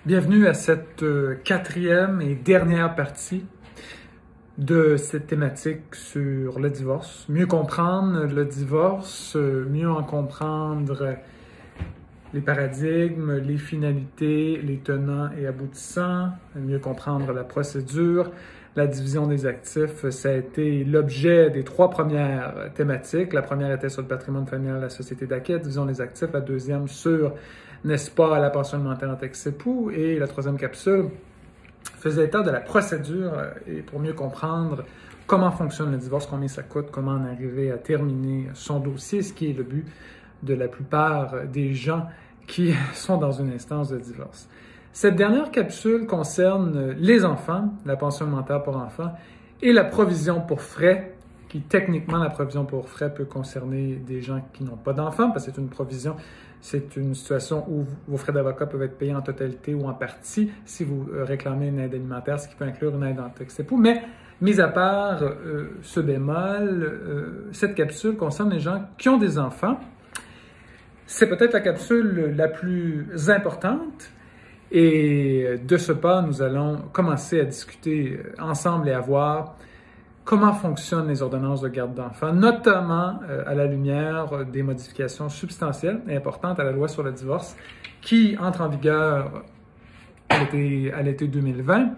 Bienvenue à cette quatrième et dernière partie de cette thématique sur le divorce. Mieux comprendre le divorce, mieux en comprendre les paradigmes, les finalités, les tenants et aboutissants, mieux comprendre la procédure, la division des actifs. Ça a été l'objet des trois premières thématiques. La première était sur le patrimoine familial, la société d'acquêt, division des actifs. La deuxième sur, n'est-ce pas, la pension alimentaire entre ex-époux. Et la troisième capsule faisait état de la procédure et pour mieux comprendre comment fonctionne le divorce, combien ça coûte, comment en arriver à terminer son dossier, ce qui est le but de la plupart des gens qui sont dans une instance de divorce. Cette dernière capsule concerne les enfants, la pension alimentaire pour enfants, et la provision pour frais, qui techniquement, la provision pour frais peut concerner des gens qui n'ont pas d'enfants, parce que c'est une provision, c'est une situation où vos frais d'avocat peuvent être payés en totalité ou en partie si vous réclamez une aide alimentaire, ce qui peut inclure une aide en ex-époux. Mais, mis à part ce bémol, cette capsule concerne les gens qui ont des enfants. C'est peut-être la capsule la plus importante. Et de ce pas, nous allons commencer à discuter ensemble et à voir comment fonctionnent les ordonnances de garde d'enfants, notamment à la lumière des modifications substantielles et importantes à la loi sur le divorce qui entre en vigueur à l'été 2020.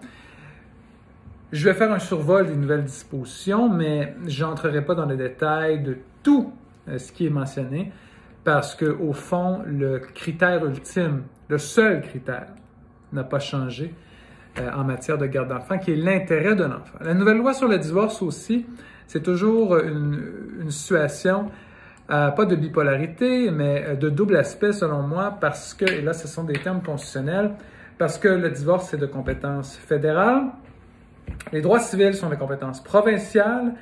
Je vais faire un survol des nouvelles dispositions, mais je n'entrerai pas dans le détail de tout ce qui est mentionné parce qu'au fond, le critère ultime, le seul critère, n'a pas changé en matière de garde d'enfants, qui est l'intérêt de l'enfant. La nouvelle loi sur le divorce aussi, c'est toujours une situation, pas de bipolarité, mais de double aspect selon moi, parce que, et là ce sont des termes constitutionnels, parce que le divorce c'est de compétence fédérale, les droits civils sont de compétence provinciale,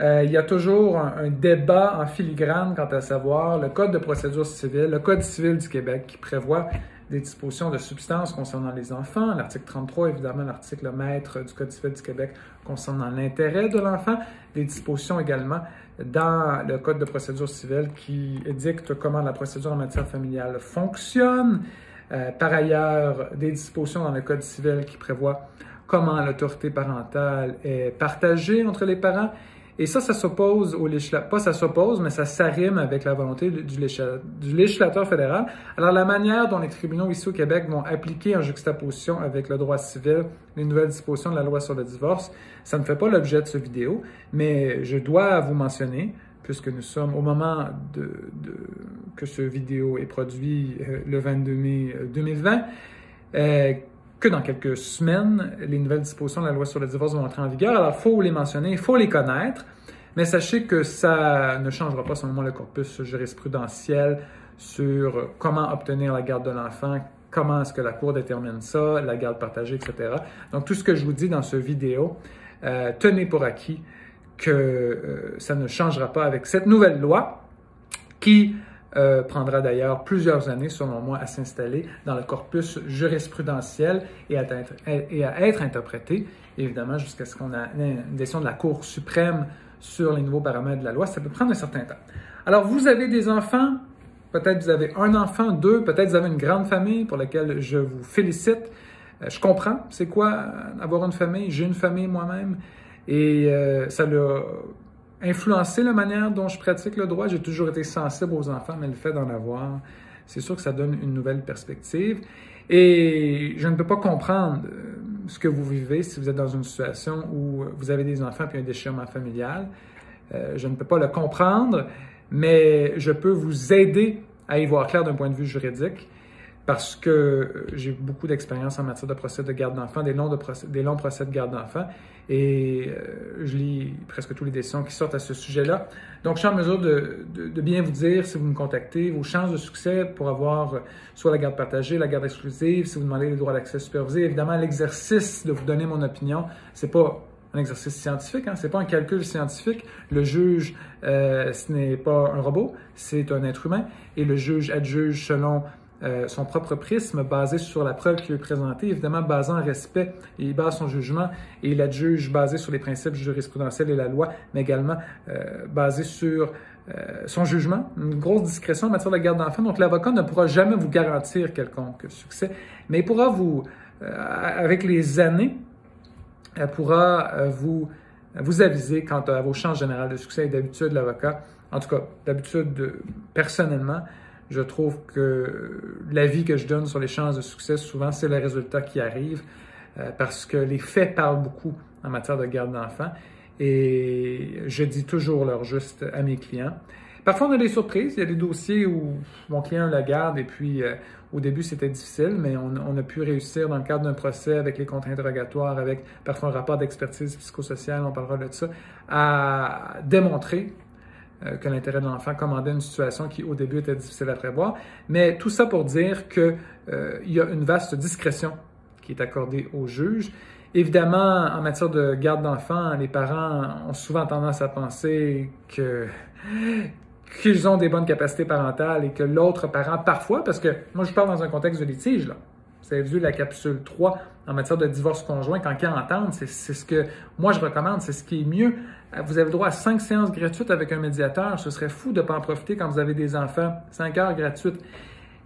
il y a toujours un débat en filigrane quant à savoir le Code de procédure civile, le Code civil du Québec qui prévoit des dispositions de substance concernant les enfants, l'article 33, évidemment, l'article maître du Code civil du Québec concernant l'intérêt de l'enfant, des dispositions également dans le Code de procédure civile qui dicte comment la procédure en matière familiale fonctionne. Par ailleurs, des dispositions dans le Code civil qui prévoient comment l'autorité parentale est partagée entre les parents. Et ça s'oppose au législateur, pas ça s'oppose, mais ça s'arrime avec la volonté du législateur fédéral. Alors, la manière dont les tribunaux ici au Québec vont appliquer en juxtaposition avec le droit civil les nouvelles dispositions de la loi sur le divorce, ça ne fait pas l'objet de ce vidéo, mais je dois vous mentionner, puisque nous sommes au moment que ce vidéo est produit le 22 mai 2020, que dans quelques semaines, les nouvelles dispositions de la loi sur le divorce vont entrer en vigueur. Alors, il faut les mentionner, il faut les connaître, mais sachez que ça ne changera pas, selon moi, le corpus jurisprudentiel sur comment obtenir la garde de l'enfant, comment est-ce que la Cour détermine ça, la garde partagée, etc. Donc, tout ce que je vous dis dans ce vidéo, tenez pour acquis que ça ne changera pas avec cette nouvelle loi qui prendra d'ailleurs plusieurs années, selon moi, à s'installer dans le corpus jurisprudentiel et à être interprété, évidemment, jusqu'à ce qu'on ait une décision de la Cour suprême sur les nouveaux paramètres de la loi. Ça peut prendre un certain temps. Alors, vous avez des enfants, peut-être vous avez un enfant, deux, peut-être vous avez une grande famille pour laquelle je vous félicite. Je comprends, c'est quoi avoir une famille? J'ai une famille moi-même et ça l'a influencer la manière dont je pratique le droit. J'ai toujours été sensible aux enfants, mais le fait d'en avoir, c'est sûr que ça donne une nouvelle perspective. Et je ne peux pas comprendre ce que vous vivez si vous êtes dans une situation où vous avez des enfants et un déchirement familial. Je ne peux pas le comprendre, mais je peux vous aider à y voir clair d'un point de vue juridique parce que j'ai beaucoup d'expérience en matière de procès de garde d'enfants, des longs procès de garde d'enfants, et je lis presque toutes les décisions qui sortent à ce sujet-là. Donc, je suis en mesure de bien vous dire, si vous me contactez, vos chances de succès pour avoir soit la garde partagée, la garde exclusive, si vous demandez les droits d'accès supervisé. Évidemment, l'exercice de vous donner mon opinion, c'est pas un exercice scientifique, c'est pas un calcul scientifique. Le juge, ce n'est pas un robot, c'est un être humain, et le juge adjuge selon son propre prisme basé sur la preuve qui lui est présentée, évidemment basé en respect, et il base son jugement et il adjuge basé sur les principes jurisprudentiels et la loi, mais également basé sur son jugement, une grosse discrétion en matière de garde d'enfants. Donc, l'avocat ne pourra jamais vous garantir quelconque succès, mais il pourra avec les années, elle pourra vous aviser quant à vos chances générales de succès. Et d'habitude, l'avocat, en tout cas, d'habitude, personnellement, je trouve que l'avis que je donne sur les chances de succès, souvent, c'est le résultat qui arrive parce que les faits parlent beaucoup en matière de garde d'enfants et je dis toujours leur juste à mes clients. Parfois, on a des surprises. Il y a des dossiers où mon client la garde et puis au début, c'était difficile, mais on a pu réussir dans le cadre d'un procès avec les comptes interrogatoires, avec parfois un rapport d'expertise psychosociale, on parlera de ça, à démontrer que l'intérêt de l'enfant commandait une situation qui, au début, était difficile à prévoir. Mais tout ça pour dire qu'il y a une vaste discrétion qui est accordée au juge. Évidemment, en matière de garde d'enfants, les parents ont souvent tendance à penser qu'ils ont des bonnes capacités parentales et que l'autre parent, parfois, parce que moi, je parle dans un contexte de litige, là. Vous avez vu la capsule 3 en matière de divorce conjoint, quand ils entendent, c'est ce que moi je recommande, c'est ce qui est mieux. Vous avez le droit à 5 séances gratuites avec un médiateur. Ce serait fou de ne pas en profiter quand vous avez des enfants. 5 heures gratuites.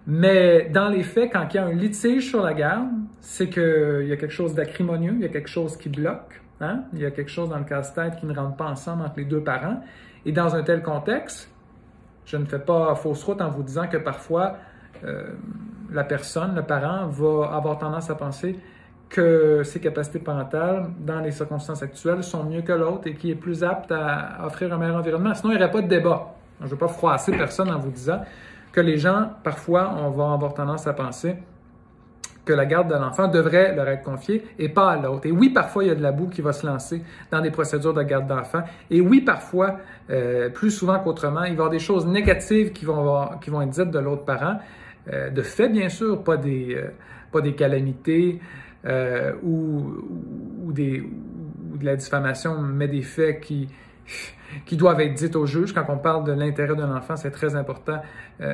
Mais dans les faits, quand il y a un litige sur la garde, c'est qu'il y a quelque chose d'acrimonieux, il y a quelque chose qui bloque, hein? Il y a quelque chose dans le casse-tête qui ne rentre pas ensemble entre les deux parents. Et dans un tel contexte, je ne fais pas fausse route en vous disant que parfois, la personne, le parent, va avoir tendance à penser que ses capacités parentales, dans les circonstances actuelles, sont mieux que l'autre et qui est plus apte à offrir un meilleur environnement. Sinon, il n'y aurait pas de débat. Je ne veux pas froisser personne en vous disant que les gens, parfois, on va avoir tendance à penser que la garde de l'enfant devrait leur être confiée et pas à l'autre. Et oui, parfois, il y a de la boue qui va se lancer dans des procédures de garde d'enfant. Et oui, parfois, plus souvent qu'autrement, il va y avoir des choses négatives qui vont être dites de l'autre parent. De fait, bien sûr, pas des calamités ou de la diffamation, mais des faits qui doivent être dites au juge. Quand on parle de l'intérêt d'un enfant, c'est très important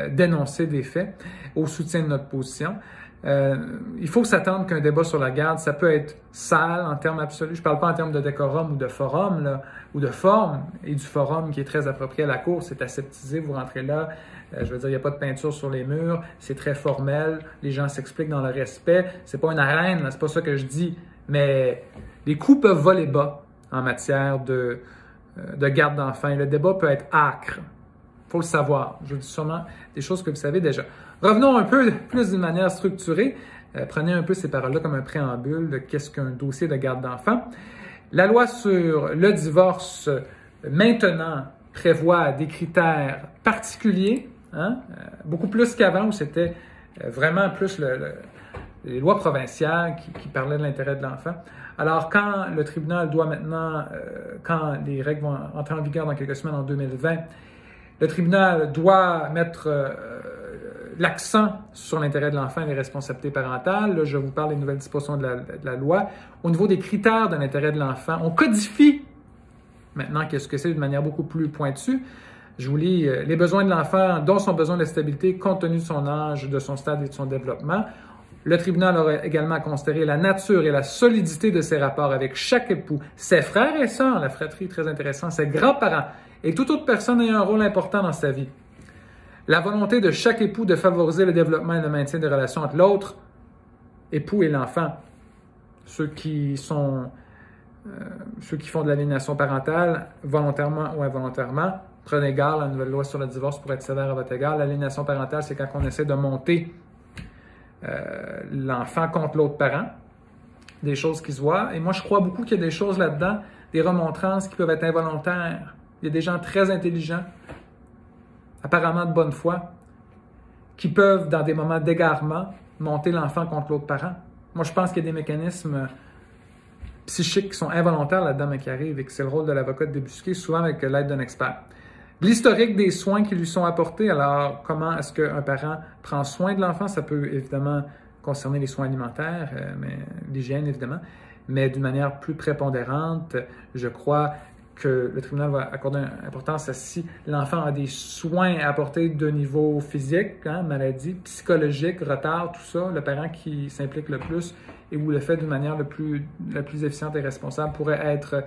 d'énoncer des faits au soutien de notre position. Il faut s'attendre qu'un débat sur la garde, ça peut être sale en termes absolus. Je ne parle pas en termes de décorum ou de forum, là, ou de forme, et du forum qui est très approprié à la cour. C'est aseptisé, vous rentrez là, je veux dire, il n'y a pas de peinture sur les murs, c'est très formel, les gens s'expliquent dans le respect. C'est pas une arène, là, c'est pas ça que je dis, mais les coups peuvent voler bas en matière de garde d'enfants. Et le débat peut être âcre. Il faut le savoir. Je vous dis sûrement des choses que vous savez déjà. Revenons un peu plus d'une manière structurée. Prenez un peu ces paroles-là comme un préambule de qu'est-ce qu'un dossier de garde d'enfants. La loi sur le divorce, maintenant, prévoit des critères particuliers, hein? Beaucoup plus qu'avant où c'était vraiment plus les lois provinciales qui parlaient de l'intérêt de l'enfant. Alors, quand le tribunal doit maintenant, quand les règles vont entrer en vigueur dans quelques semaines en 2020, le tribunal doit mettre l'accent sur l'intérêt de l'enfant et les responsabilités parentales. Là, je vous parle des nouvelles dispositions de la loi. Au niveau des critères de l'intérêt de l'enfant, on codifie maintenant qu'est-ce que c'est de manière beaucoup plus pointue. Je vous lis les besoins de l'enfant, dont son besoin de stabilité compte tenu de son âge, de son stade et de son développement. Le tribunal aurait également à considérer la nature et la solidité de ses rapports avec chaque époux, ses frères et sœurs, la fratrie très intéressant, ses grands-parents et toute autre personne ayant un rôle important dans sa vie. La volonté de chaque époux de favoriser le développement et le maintien des relations entre l'autre époux et l'enfant. Ceux qui font de l'aliénation parentale, volontairement ou involontairement, prenez garde, la nouvelle loi sur le divorce pour être sévère à votre égard. L'aliénation parentale, c'est quand on essaie de monter l'enfant contre l'autre parent, des choses qui se voient. Et moi, je crois beaucoup qu'il y a des choses là-dedans, des remontrances qui peuvent être involontaires. Il y a des gens très intelligents, apparemment de bonne foi, qui peuvent, dans des moments d'égarement, monter l'enfant contre l'autre parent. Moi, je pense qu'il y a des mécanismes psychiques qui sont involontaires là-dedans, mais qui arrivent, et que c'est le rôle de l'avocat de débusquer, souvent avec l'aide d'un expert. L'historique des soins qui lui sont apportés, alors comment est-ce qu'un parent prend soin de l'enfant? Ça peut évidemment concerner les soins alimentaires, mais l'hygiène évidemment, mais d'une manière plus prépondérante, je crois que le tribunal va accorder une importance à si l'enfant a des soins à apporter de niveau physique, hein, maladie, psychologique, retard, tout ça, le parent qui s'implique le plus et où le fait d'une manière la plus efficiente et responsable pourrait être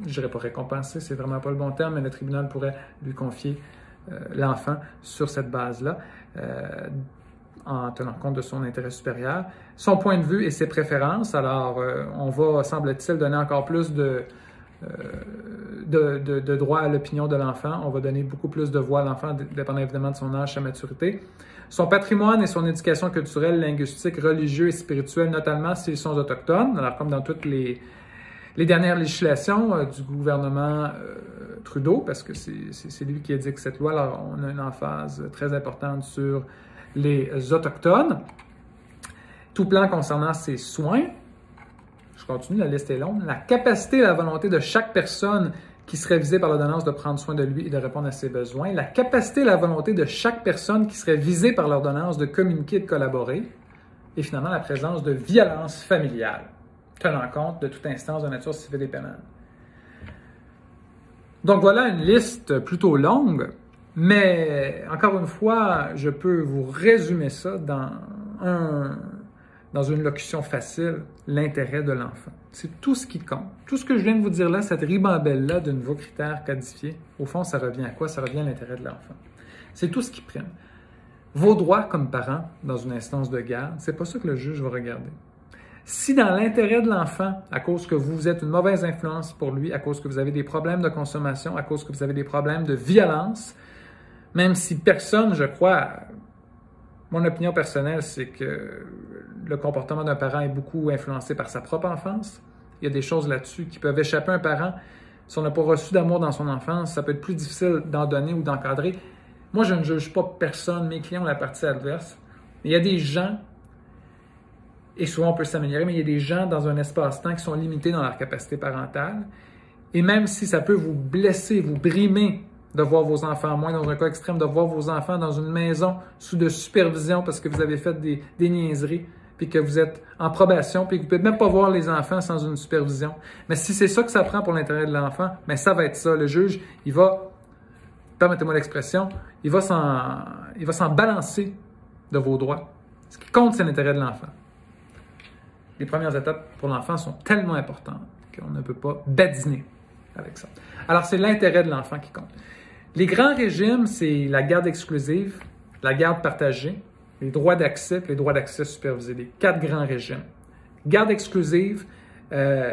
je dirais pas récompenser, c'est vraiment pas le bon terme, mais le tribunal pourrait lui confier l'enfant sur cette base-là, en tenant compte de son intérêt supérieur, son point de vue et ses préférences. Alors, on va, semble-t-il, donner encore plus de droit à l'opinion de l'enfant. On va donner beaucoup plus de voix à l'enfant, dépendant évidemment de son âge, sa maturité. Son patrimoine et son éducation culturelle, linguistique, religieuse et spirituelle, notamment s'ils sont autochtones. Alors, comme dans toutes les dernières législations du gouvernement Trudeau, parce que c'est lui qui édicte cette loi, alors on a une emphase très importante sur les Autochtones. Tout plan concernant ses soins. Je continue, la liste est longue. La capacité et la volonté de chaque personne qui serait visée par l'ordonnance de prendre soin de lui et de répondre à ses besoins. La capacité et la volonté de chaque personne qui serait visée par l'ordonnance de communiquer et de collaborer. Et finalement, la présence de violence familiale, tenant compte de toute instance de nature civile et pénale. Donc voilà une liste plutôt longue, mais encore une fois, je peux vous résumer ça dans une locution facile, l'intérêt de l'enfant. C'est tout ce qui compte. Tout ce que je viens de vous dire là, cette ribambelle-là de nouveaux critères codifiés, au fond, ça revient à quoi? Ça revient à l'intérêt de l'enfant. C'est tout ce qui prime. Vos droits comme parents dans une instance de garde, c'est pas ça que le juge va regarder. Si dans l'intérêt de l'enfant, à cause que vous êtes une mauvaise influence pour lui, à cause que vous avez des problèmes de consommation, à cause que vous avez des problèmes de violence, même si personne, je crois, mon opinion personnelle, c'est que le comportement d'un parent est beaucoup influencé par sa propre enfance. Il y a des choses là-dessus qui peuvent échapper à un parent. Si on n'a pas reçu d'amour dans son enfance, ça peut être plus difficile d'en donner ou d'encadrer. Moi, je ne juge pas personne, mes clients ont la partie adverse. Il y a des gens, et souvent on peut s'améliorer, mais il y a des gens dans un espace-temps qui sont limités dans leur capacité parentale. Et même si ça peut vous blesser, vous brimer de voir vos enfants, moins dans un cas extrême, de voir vos enfants dans une maison sous de supervision parce que vous avez fait des niaiseries, puis que vous êtes en probation, puis que vous ne pouvez même pas voir les enfants sans une supervision. Mais si c'est ça que ça prend pour l'intérêt de l'enfant, bien ça va être ça. Le juge, il va, permettez-moi l'expression, il va s'en balancer de vos droits. Ce qui compte, c'est l'intérêt de l'enfant. Les premières étapes pour l'enfant sont tellement importantes qu'on ne peut pas badiner avec ça. Alors, c'est l'intérêt de l'enfant qui compte. Les grands régimes, c'est la garde exclusive, la garde partagée, les droits d'accès et les droits d'accès supervisés, les 4 grands régimes. Garde exclusive,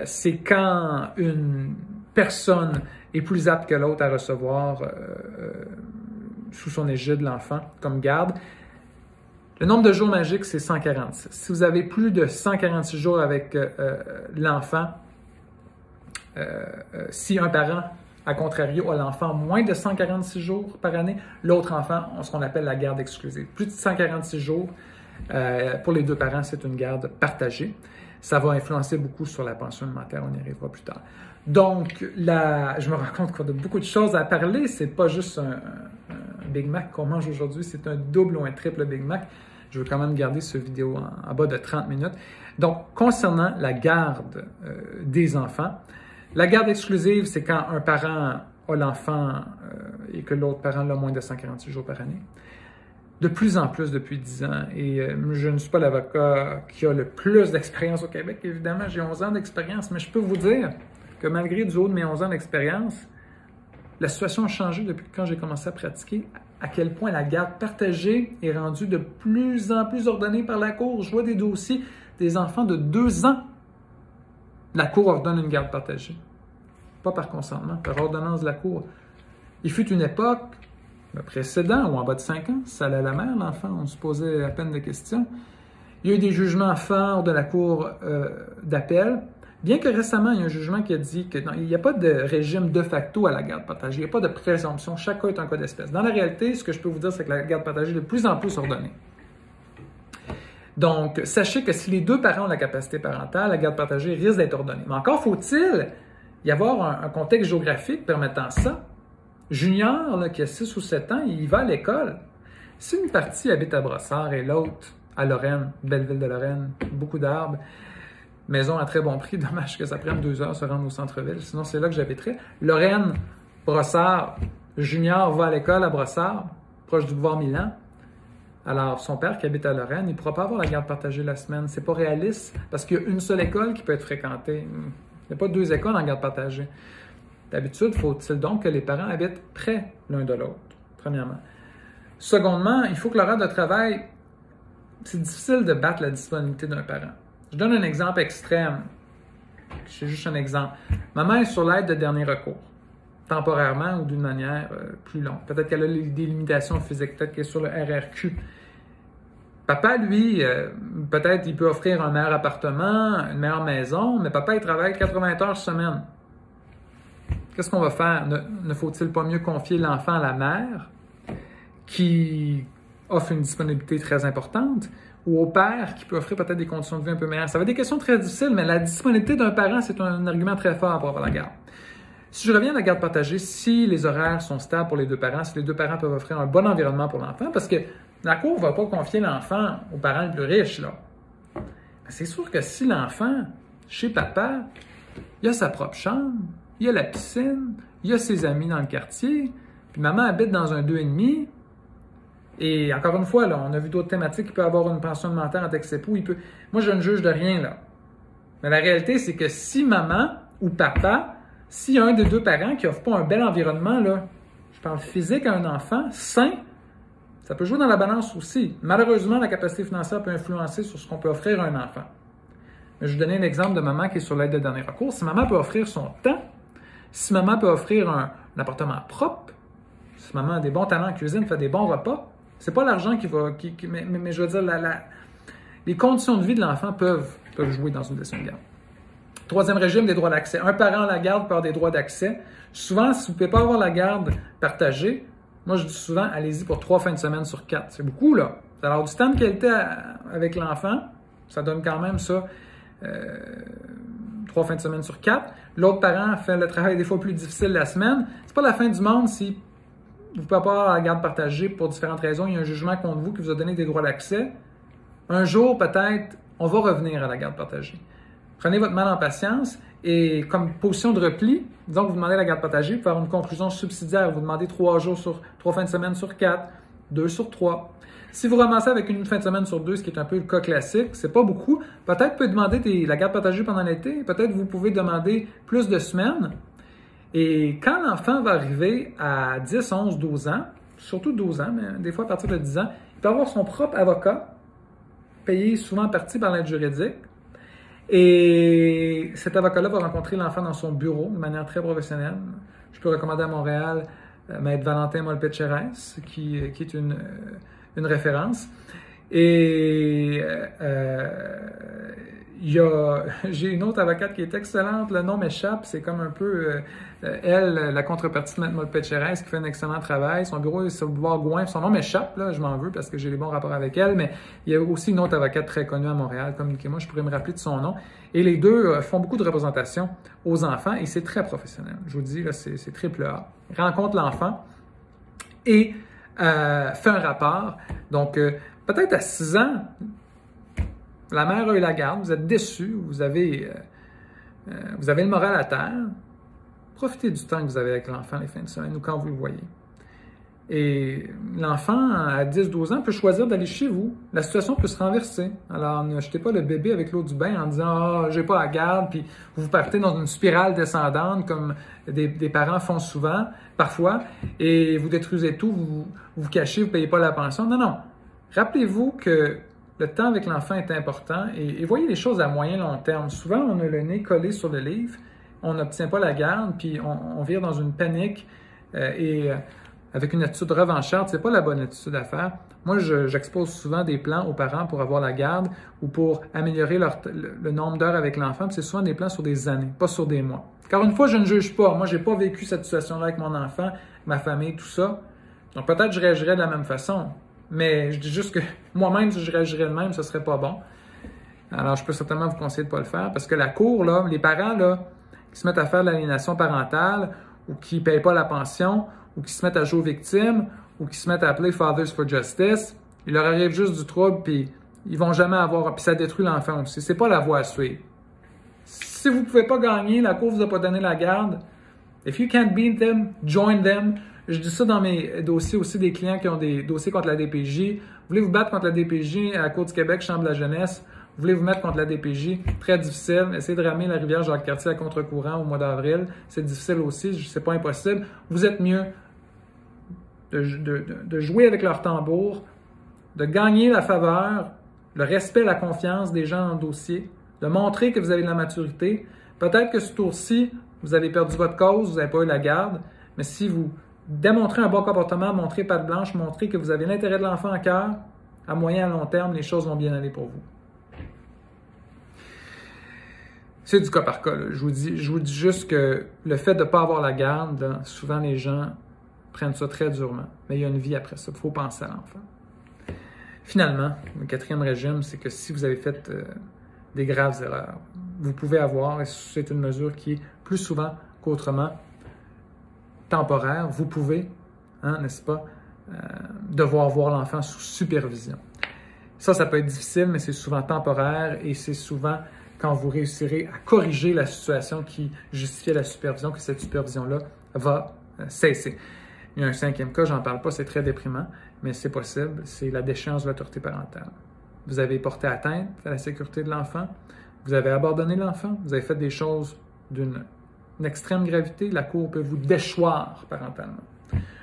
c'est quand une personne est plus apte que l'autre à recevoir sous son égide l'enfant comme garde. Le nombre de jours magiques, c'est 146. Si vous avez plus de 146 jours avec l'enfant, si un parent, à contrario, a l'enfant moins de 146 jours par année, l'autre enfant a ce qu'on appelle la garde exclusive. Plus de 146 jours, pour les 2 parents, c'est une garde partagée. Ça va influencer beaucoup sur la pension alimentaire, on y arrivera plus tard. Donc, je me rends compte qu'on a beaucoup de choses à parler. C'est pas juste un Big Mac qu'on mange aujourd'hui, c'est un double ou un triple Big Mac. Je veux quand même garder ce vidéo en bas de 30 minutes. Donc, concernant la garde des enfants, la garde exclusive, c'est quand un parent a l'enfant et que l'autre parent l'a moins de 146 jours par année. De plus en plus depuis 10 ans. Et je ne suis pas l'avocat qui a le plus d'expérience au Québec, évidemment. J'ai 11 ans d'expérience, mais je peux vous dire que malgré du haut de mes 11 ans d'expérience, la situation a changé depuis quand j'ai commencé à pratiquer. À quel point la garde partagée est rendue de plus en plus ordonnée par la Cour. Je vois des dossiers des enfants de 2 ans. La Cour ordonne une garde partagée. Pas par consentement, par ordonnance de la Cour. Il fut une époque, le précédent, ou en bas de 5 ans, ça allait à la mère, l'enfant, on se posait à peine de questions. Il y a eu des jugements forts de la Cour d'appel, bien que récemment, il y a un jugement qui a dit qu'il n'y a pas de régime de facto à la garde partagée, il n'y a pas de présomption, chaque cas est un cas d'espèce. Dans la réalité, ce que je peux vous dire, c'est que la garde partagée est de plus en plus ordonnée. Donc, sachez que si les 2 parents ont la capacité parentale, la garde partagée risque d'être ordonnée. Mais encore faut-il y avoir un contexte géographique permettant ça. Junior, là, qui a 6 ou 7 ans, il va à l'école. Si une partie habite à Brossard et l'autre à Lorraine, belle ville de Lorraine, beaucoup d'arbres, maison à très bon prix, dommage que ça prenne 2 heures se rendre au centre-ville, sinon c'est là que j'habiterais. Lorraine, Brossard, Junior va à l'école à Brossard, proche du boulevard Milan. Alors, son père qui habite à Lorraine, il ne pourra pas avoir la garde partagée la semaine. C'est pas réaliste parce qu'il y a une seule école qui peut être fréquentée. Il n'y a pas 2 écoles en garde partagée. D'habitude, faut-il donc que les parents habitent près l'un de l'autre, premièrement. Secondement, il faut que l'horaire de travail, c'est difficile de battre la disponibilité d'un parent. Je donne un exemple extrême. C'est juste un exemple. Maman est sur l'aide de dernier recours, temporairement ou d'une manière plus longue. Peut-être qu'elle a des limitations physiques, peut-être qu'elle est sur le RRQ. Papa, lui, peut-être il peut offrir un meilleur appartement, une meilleure maison, mais papa, il travaille 80 heures semaine. Qu'est-ce qu'on va faire? Ne faut-il pas mieux confier l'enfant à la mère, qui offre une disponibilité très importante, ou au père, qui peut offrir peut-être des conditions de vie un peu meilleures? Ça va être des questions très difficiles, mais la disponibilité d'un parent, c'est un argument très fort pour avoir la garde. Si je reviens à la garde partagée, si les horaires sont stables pour les deux parents, si les deux parents peuvent offrir un bon environnement pour l'enfant, parce que la Cour ne va pas confier l'enfant aux parents les plus riches, là. C'est sûr que si l'enfant, chez papa, il a sa propre chambre, il a la piscine, il a ses amis dans le quartier, puis maman habite dans un 2,5, et encore une fois, là, on a vu d'autres thématiques, il peut avoir une pension alimentaire en ex-époux, Moi, je ne juge de rien, là. Mais la réalité, c'est que si maman ou papa, s'il y a un des deux parents qui n'offre pas un bel environnement, là, je parle physique à un enfant, sain, ça peut jouer dans la balance aussi. Malheureusement, la capacité financière peut influencer sur ce qu'on peut offrir à un enfant. Mais je vais vous donner un exemple de maman qui est sur l'aide de dernier recours. Si maman peut offrir son temps, si maman peut offrir un appartement propre, si maman a des bons talents en cuisine, fait des bons repas, c'est pas l'argent qui va... mais je veux dire, les conditions de vie de l'enfant peuvent jouer dans une décision de garde. Troisième régime, des droits d'accès. Un parent à la garde peut avoir des droits d'accès. Souvent, si vous ne pouvez pas avoir la garde partagée, moi, je dis souvent, allez-y pour 3 fins de semaine sur 4. C'est beaucoup, là. Vous allez avoir du temps de qualité avec l'enfant. Ça donne quand même ça, 3 fins de semaine sur 4. L'autre parent fait le travail des fois plus difficile la semaine. C'est pas la fin du monde si vous ne pouvez pas avoir la garde partagée pour différentes raisons. Il y a un jugement contre vous qui vous a donné des droits d'accès. Un jour, peut-être, on va revenir à la garde partagée. Prenez votre mal en patience et comme position de repli, disons que vous demandez la garde partagée, pour faire une conclusion subsidiaire, vous demandez 3 fins de semaine sur 4, 2 sur 3. Si vous ramassez avec une fin de semaine sur 2, ce qui est un peu le cas classique, c'est pas beaucoup, peut-être vous pouvez demander la garde partagée pendant l'été, peut-être vous pouvez demander plus de semaines. Et quand l'enfant va arriver à 10, 11, 12 ans, surtout 12 ans, mais des fois à partir de 10 ans, il peut avoir son propre avocat, payé souvent en partie par l'aide juridique. Et cet avocat-là va rencontrer l'enfant dans son bureau de manière très professionnelle. Je peux recommander à Montréal Maître Valentin Molpetcheres, qui est une référence. Et j'ai une autre avocate qui est excellente, le nom m'échappe, c'est comme un peu elle, la contrepartie de Maître Molpetcheres, qui fait un excellent travail. Son bureau est sur le boulevard Gouin, son nom m'échappe, là, je m'en veux parce que j'ai des bons rapports avec elle, mais il y a aussi une autre avocate très connue à Montréal, communiquez-moi, je pourrais me rappeler de son nom. Et les deux font beaucoup de représentation aux enfants et c'est très professionnel. Je vous dis, là, c'est triple A. Rencontre l'enfant et fait un rapport. Donc, peut-être à 6 ans, la mère a eu la garde, vous êtes déçu, vous avez le moral à terre. Profitez du temps que vous avez avec l'enfant les fins de semaine ou quand vous le voyez. Et l'enfant, à 10-12 ans, peut choisir d'aller chez vous. La situation peut se renverser. Alors, ne jetez pas le bébé avec l'eau du bain en disant « Ah, j'ai pas la garde », puis vous partez dans une spirale descendante comme des parents font souvent, parfois, et vous détruisez tout, vous cachez, vous payez pas la pension. Non, non. Rappelez-vous que le temps avec l'enfant est important et voyez les choses à moyen long terme. Souvent, on a le nez collé sur le livre, on n'obtient pas la garde, puis on vire dans une panique avec une attitude revancharde, c'est pas la bonne attitude à faire. Moi, j'expose souvent des plans aux parents pour avoir la garde ou pour améliorer le nombre d'heures avec l'enfant. C'est souvent des plans sur des années, pas sur des mois. Encore une fois, je ne juge pas. Moi, j'ai pas vécu cette situation-là avec mon enfant, ma famille, tout ça. Donc peut-être que je réagirais de la même façon. Mais je dis juste que moi-même, si je réagirais de même, ce serait pas bon. Alors, je peux certainement vous conseiller de pas le faire parce que la Cour, là, les parents, là, qui se mettent à faire de l'aliénation parentale ou qui ne payent pas la pension ou qui se mettent à jouer aux victimes ou qui se mettent à appeler Fathers for Justice, il leur arrive juste du trouble puis ils vont jamais avoir... Puis ça détruit l'enfant aussi. C'est pas la voie à suivre. Si vous ne pouvez pas gagner, la Cour ne vous a pas donné la garde, if you can't beat them, join them. Je dis ça dans mes dossiers aussi des clients qui ont des dossiers contre la DPJ. Vous voulez vous battre contre la DPJ à la Cour du Québec, Chambre de la jeunesse, Vous voulez vous mettre contre la DPJ, très difficile. Essayez de ramer la rivière Jacques-Cartier à contre-courant au mois d'avril, c'est difficile aussi, c'est pas impossible. Vous êtes mieux de jouer avec leur tambour, de gagner la faveur, le respect, la confiance des gens en dossier, de montrer que vous avez de la maturité. Peut-être que ce tour-ci, vous avez perdu votre cause, vous n'avez pas eu la garde, mais si vous démontrez un bon comportement, montrez patte blanche, montrez que vous avez l'intérêt de l'enfant à cœur, à moyen et à long terme, les choses vont bien aller pour vous. C'est du cas par cas. Là. Je vous dis juste que le fait de ne pas avoir la garde, là, souvent les gens prennent ça très durement. Mais il y a une vie après ça. Il faut penser à l'enfant. Finalement, le quatrième régime, c'est que si vous avez fait des graves erreurs, vous pouvez avoir, et c'est une mesure qui est plus souvent qu'autrement temporaire, vous pouvez, n'est-ce pas, devoir voir l'enfant sous supervision. Ça peut être difficile, mais c'est souvent temporaire et c'est souvent quand vous réussirez à corriger la situation qui justifiait la supervision, que cette supervision-là va cesser. Il y a un cinquième cas, j'en parle pas, c'est très déprimant, mais c'est possible, c'est la déchéance de l'autorité parentale. Vous avez porté atteinte à la sécurité de l'enfant, vous avez abandonné l'enfant, vous avez fait des choses d'une extrême gravité, la Cour peut vous déchoir parentalement.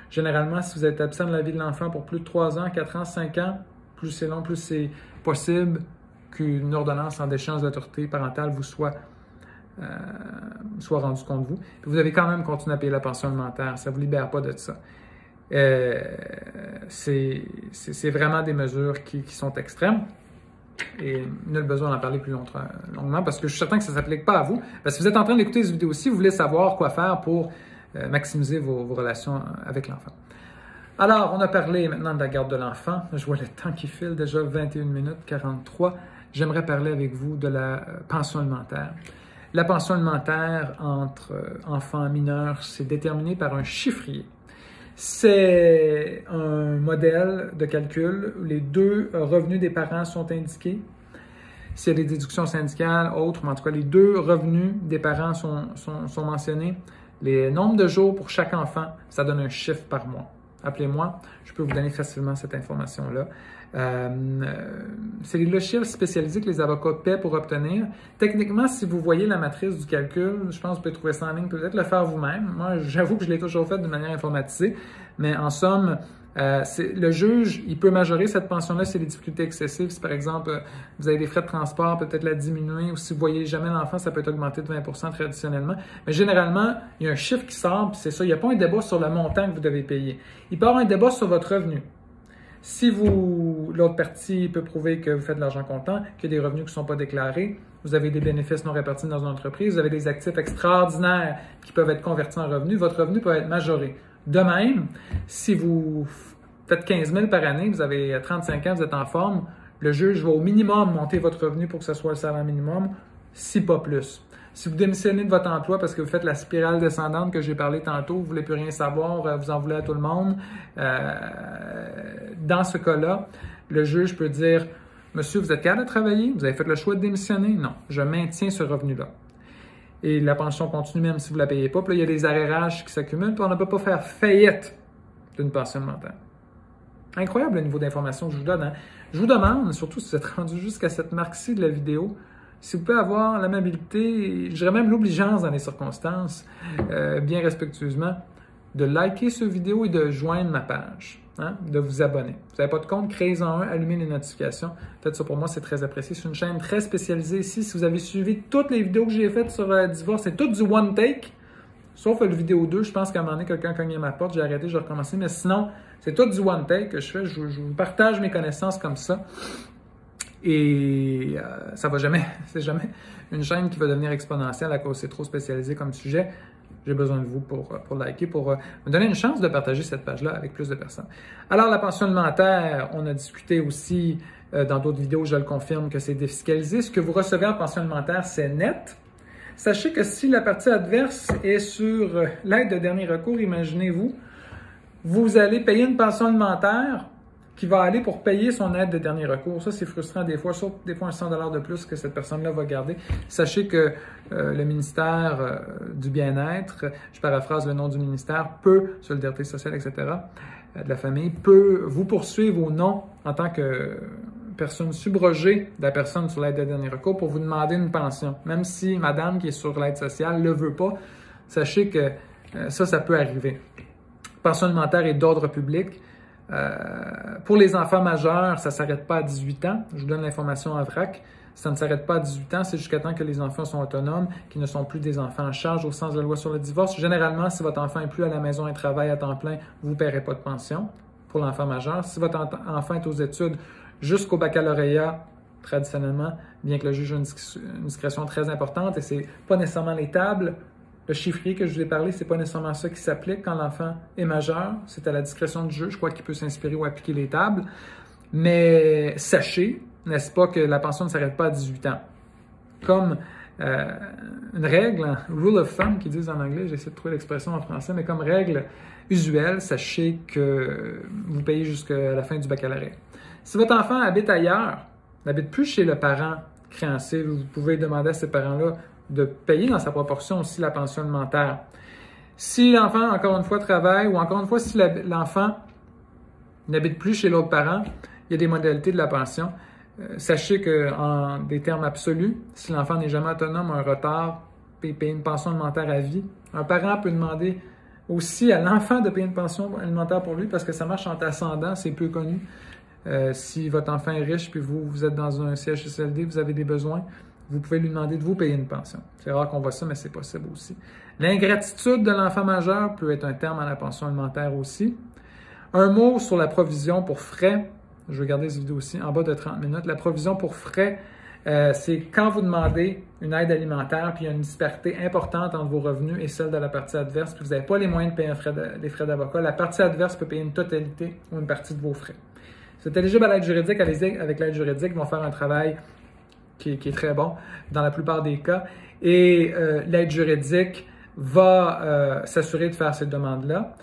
Généralement, si vous êtes absent de la vie de l'enfant pour plus de 3 ans, 4 ans, 5 ans, plus c'est long, plus c'est possible qu'une ordonnance en déchéance d'autorité parentale vous soit rendue contre vous. Puis vous avez quand même continué à payer la pension alimentaire. Ça ne vous libère pas de ça. C'est vraiment des mesures qui sont extrêmes. Et nul besoin d'en parler plus longuement parce que je suis certain que ça ne s'applique pas à vous. Parce que vous êtes en train d'écouter cette vidéo aussi, vous voulez savoir quoi faire pour maximiser vos relations avec l'enfant. Alors, on a parlé maintenant de la garde de l'enfant. Je vois le temps qui file, déjà 21 minutes 43. J'aimerais parler avec vous de la pension alimentaire. La pension alimentaire entre enfants mineurs, c'est déterminé par un chiffrier. C'est un modèle de calcul où les 2 revenus des parents sont indiqués. S'il y a des déductions syndicales, autres, mais en tout cas, les 2 revenus des parents sont mentionnés. Les nombres de jours pour chaque enfant, ça donne un chiffre par mois. Appelez-moi, je peux vous donner facilement cette information-là. C'est les logiciels spécialisés que les avocats paient pour obtenir. Techniquement, si vous voyez la matrice du calcul, je pense que vous pouvez trouver ça en ligne, peut-être le faire vous-même. Moi, j'avoue que je l'ai toujours fait de manière informatisée, mais en somme, le juge, il peut majorer cette pension-là si il y a des difficultés excessives. Si par exemple, vous avez des frais de transport, peut-être la diminuer, ou si vous ne voyez jamais l'enfant, ça peut être augmenté de 20% traditionnellement. Mais généralement, il y a un chiffre qui sort, puis c'est ça. Il n'y a pas un débat sur le montant que vous devez payer. Il peut y avoir un débat sur votre revenu. Si l'autre partie peut prouver que vous faites de l'argent comptant, qu'il y a des revenus qui ne sont pas déclarés, vous avez des bénéfices non répartis dans une entreprise, vous avez des actifs extraordinaires qui peuvent être convertis en revenus, votre revenu peut être majoré. De même, si vous faites 15 000 par année, vous avez 35 ans, vous êtes en forme, le juge va au minimum monter votre revenu pour que ce soit le salaire minimum, si pas plus. Si vous démissionnez de votre emploi parce que vous faites la spirale descendante que j'ai parlé tantôt, vous ne voulez plus rien savoir, vous en voulez à tout le monde, dans ce cas-là, le juge peut dire « Monsieur, vous êtes capable de travailler? Vous avez fait le choix de démissionner? Non, je maintiens ce revenu-là. » Et la pension continue même si vous ne la payez pas. Puis là, il y a des arrérages qui s'accumulent, puis on ne peut pas faire faillite d'une pension alimentaire. Incroyable le niveau d'information que je vous donne. Hein? Je vous demande, surtout si vous êtes rendu jusqu'à cette marque-ci de la vidéo, si vous pouvez avoir l'amabilité, je dirais même l'obligeance dans les circonstances, bien respectueusement, de liker cette vidéo et de joindre ma page, hein, de vous abonner. Vous n'avez pas de compte, créez-en un, allumez les notifications. Faites ça pour moi, c'est très apprécié. C'est une chaîne très spécialisée ici. Si vous avez suivi toutes les vidéos que j'ai faites sur divorce, c'est tout du one take, sauf le vidéo 2. Je pense qu'à un moment donné, quelqu'un cognait à ma porte, j'ai arrêté, j'ai recommencé. Mais sinon, c'est tout du one take que je fais. Je vous partage mes connaissances comme ça. Et ça va jamais, c'est jamais une chaîne qui va devenir exponentielle à cause c'est trop spécialisé comme sujet. J'ai besoin de vous pour liker, pour me donner une chance de partager cette page-là avec plus de personnes. Alors, la pension alimentaire, on a discuté aussi dans d'autres vidéos, je le confirme, que c'est défiscalisé. Ce que vous recevez en pension alimentaire, c'est net. Sachez que si la partie adverse est sur l'aide de dernier recours, imaginez-vous, vous allez payer une pension alimentaire qui va aller pour payer son aide de dernier recours. Ça, c'est frustrant des fois, sauf des fois un 100 $ de plus que cette personne-là va garder. Sachez que le ministère du bien-être, je paraphrase le nom du ministère, peut, Solidarité sociale, etc., de la famille, peut vous poursuivre ou non en tant que personne subrogée de la personne sur l'aide de dernier recours pour vous demander une pension. Même si madame qui est sur l'aide sociale ne le veut pas, sachez que ça peut arriver. Pension alimentaire est d'ordre public. Pour les enfants majeurs, ça ne s'arrête pas à 18 ans. Je vous donne l'information en vrac. Ça ne s'arrête pas à 18 ans, c'est jusqu'à temps que les enfants sont autonomes, qu'ils ne sont plus des enfants en charge au sens de la loi sur le divorce. Généralement, si votre enfant n'est plus à la maison et travaille à temps plein, vous ne paierez pas de pension pour l'enfant majeur. Si votre enfant est aux études jusqu'au baccalauréat, traditionnellement, bien que le juge ait une discrétion très importante, et ce n'est pas nécessairement les tables, le chiffrier que je vous ai parlé, ce n'est pas nécessairement ça qui s'applique quand l'enfant est majeur. C'est à la discrétion du juge, je crois qu'il peut s'inspirer ou appliquer les tables. Mais sachez, n'est-ce pas, que la pension ne s'arrête pas à 18 ans. Comme une règle, rule of thumb qu'ils disent en anglais, j'essaie de trouver l'expression en français, mais comme règle usuelle, sachez que vous payez jusqu'à la fin du baccalauréat. Si votre enfant habite ailleurs, n'habite plus chez le parent créancier, vous pouvez demander à ces parents-là de payer dans sa proportion aussi la pension alimentaire. Si l'enfant, encore une fois, travaille, ou encore une fois, si l'enfant n'habite plus chez l'autre parent, il y a des modalités de la pension. Sachez qu'en des termes absolus, si l'enfant n'est jamais autonome, un retard, payer une pension alimentaire à vie. Un parent peut demander aussi à l'enfant de payer une pension alimentaire pour lui parce que ça marche entre ascendants, c'est peu connu. Si votre enfant est riche puis vous êtes dans un CHSLD, vous avez des besoins, vous pouvez lui demander de vous payer une pension. C'est rare qu'on voit ça, mais c'est possible aussi. L'ingratitude de l'enfant majeur peut être un terme à la pension alimentaire aussi. Un mot sur la provision pour frais. Je vais garder cette vidéo aussi en bas de 30 minutes. La provision pour frais, c'est quand vous demandez une aide alimentaire puis il y a une disparité importante entre vos revenus et celle de la partie adverse, puis vous n'avez pas les moyens de payer les frais d'avocat. La partie adverse peut payer une totalité ou une partie de vos frais. Si vous êtes éligible à l'aide juridique, allez-y avec l'aide juridique. Ils vont faire un travail qui est très bon dans la plupart des cas. Et l'aide juridique va s'assurer de faire ces demandes-là.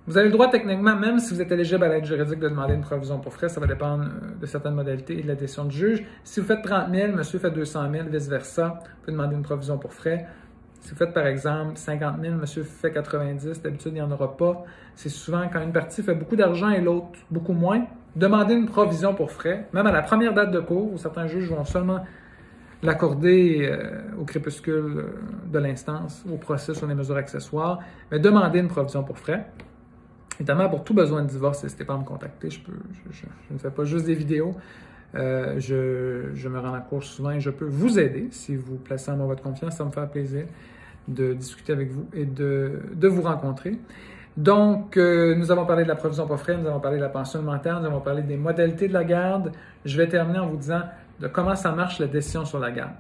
Vous avez le droit techniquement, même si vous êtes éligible à l'aide juridique, de demander une provision pour frais. Ça va dépendre de certaines modalités et de la décision du juge. Si vous faites 30 000, monsieur fait 200 000, vice-versa, vous pouvez demander une provision pour frais. Si vous faites, par exemple, 50 000, monsieur fait 90, d'habitude, il n'y en aura pas. C'est souvent quand une partie fait beaucoup d'argent et l'autre beaucoup moins. Demandez une provision pour frais, même à la première date de cours, où certains juges vont seulement l'accorder au crépuscule de l'instance, au procès sur les mesures accessoires, mais demandez une provision pour frais. Évidemment, pour tout besoin de divorce, n'hésitez pas à me contacter. Je ne fais pas juste des vidéos. Je me rends en cours souvent et je peux vous aider. Si vous placez en moi votre confiance, ça me fait plaisir de discuter avec vous et de vous rencontrer. Donc, nous avons parlé de la provision pour frais, nous avons parlé de la pension alimentaire, nous avons parlé des modalités de la garde. Je vais terminer en vous disant de comment ça marche la décision sur la garde.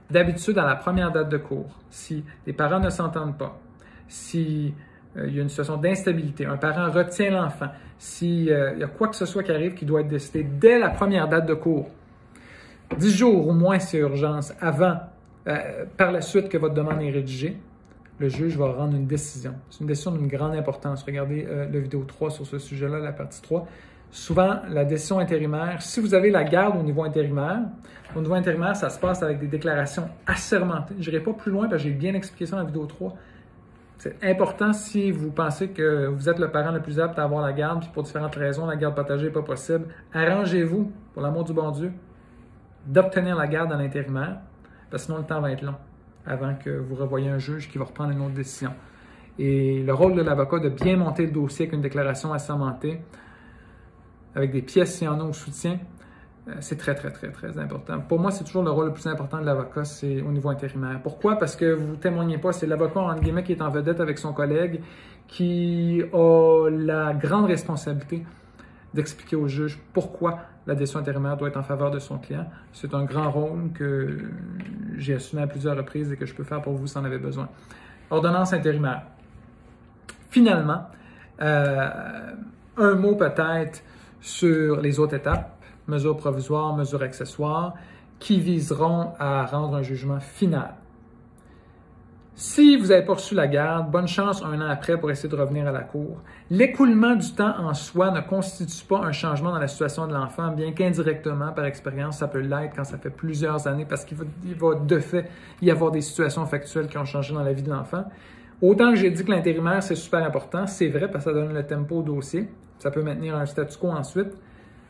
D'habitude, à la première date de cours, si les parents ne s'entendent pas, si il y a une situation d'instabilité, un parent retient l'enfant, s'il y a quoi que ce soit qui arrive qui doit être décidé dès la première date de cours, 10 jours au moins c'est urgence, avant, par la suite que votre demande est rédigée, le juge va rendre une décision. C'est une décision d'une grande importance. Regardez la vidéo 3 sur ce sujet-là, la partie 3. Souvent, la décision intérimaire, si vous avez la garde au niveau intérimaire, ça se passe avec des déclarations assermentées. Je n'irai pas plus loin parce que j'ai bien expliqué ça dans la vidéo 3. C'est important si vous pensez que vous êtes le parent le plus apte à avoir la garde, puis pour différentes raisons, la garde partagée n'est pas possible. Arrangez-vous, pour l'amour du bon Dieu, d'obtenir la garde à l'intérimaire, parce que sinon le temps va être long avant que vous revoyiez un juge qui va reprendre une autre décision. Et le rôle de l'avocat de bien monter le dossier avec une déclaration assermentée, avec des pièces s'il y en a au soutien, c'est très, très, très, très important. Pour moi, c'est toujours le rôle le plus important de l'avocat, c'est au niveau intérimaire. Pourquoi? Parce que vous ne témoignez pas, c'est l'avocat, entre guillemets, qui est en vedette avec son collègue, qui a la grande responsabilité d'expliquer au juge pourquoi la décision intérimaire doit être en faveur de son client. C'est un grand rôle que j'ai assumé à plusieurs reprises et que je peux faire pour vous si vous en avez besoin. Ordonnance intérimaire. Finalement, un mot peut-être sur les autres étapes, mesures provisoires, mesures accessoires, qui viseront à rendre un jugement final. Si vous n'avez pas reçu la garde, bonne chance un an après pour essayer de revenir à la cour. L'écoulement du temps en soi ne constitue pas un changement dans la situation de l'enfant, bien qu'indirectement, par expérience, ça peut l'être quand ça fait plusieurs années, parce qu'il va de fait y avoir des situations factuelles qui ont changé dans la vie de l'enfant. Autant que j'ai dit que l'intérimaire, c'est super important, c'est vrai parce que ça donne le tempo au dossier, ça peut maintenir un statu quo ensuite.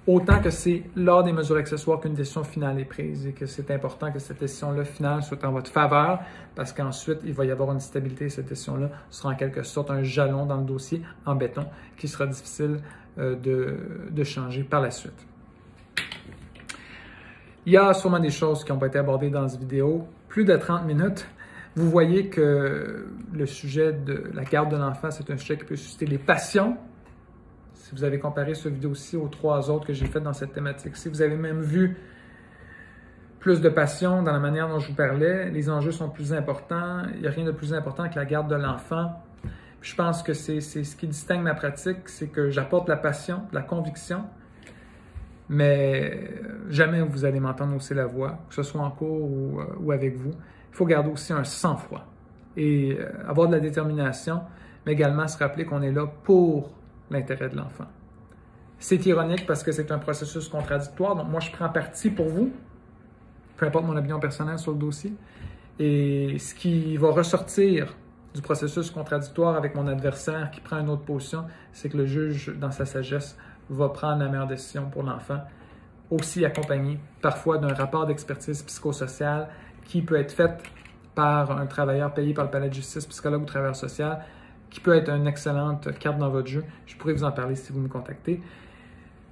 autant que c'est lors des mesures accessoires qu'une décision finale est prise et que c'est important que cette décision-là finale soit en votre faveur parce qu'ensuite, il va y avoir une stabilité et cette décision-là sera en quelque sorte un jalon dans le dossier en béton qui sera difficile de changer par la suite. Il y a sûrement des choses qui n'ont pas été abordées dans cette vidéo. Plus de 30 minutes. Vous voyez que le sujet de la garde de l'enfant, c'est un sujet qui peut susciter les passions. Si vous avez comparé cette vidéo-ci aux 3 autres que j'ai faites dans cette thématique-ci, vous avez même vu plus de passion dans la manière dont je vous parlais. Les enjeux sont plus importants. Il n'y a rien de plus important que la garde de l'enfant. Je pense que c'est ce qui distingue ma pratique, c'est que j'apporte la passion, la conviction, mais jamais vous allez m'entendre hausser la voix, que ce soit en cours ou avec vous. Il faut garder aussi un sang-froid et avoir de la détermination, mais également se rappeler qu'on est là pour l'intérêt de l'enfant. C'est ironique parce que c'est un processus contradictoire, donc moi je prends parti pour vous, peu importe mon opinion personnelle sur le dossier, et ce qui va ressortir du processus contradictoire avec mon adversaire qui prend une autre position, c'est que le juge, dans sa sagesse, va prendre la meilleure décision pour l'enfant, aussi accompagné parfois d'un rapport d'expertise psychosociale qui peut être fait par un travailleur payé par le palais de justice, psychologue ou travailleur social, qui peut être une excellente carte dans votre jeu. Je pourrais vous en parler si vous me contactez.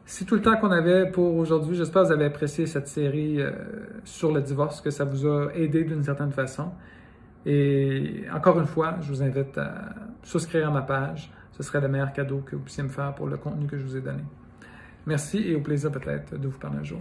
C'est tout le temps qu'on avait pour aujourd'hui. J'espère que vous avez apprécié cette série sur le divorce, que ça vous a aidé d'une certaine façon. Et encore une fois, je vous invite à souscrire à ma page. Ce serait le meilleur cadeau que vous puissiez me faire pour le contenu que je vous ai donné. Merci et au plaisir peut-être de vous parler un jour.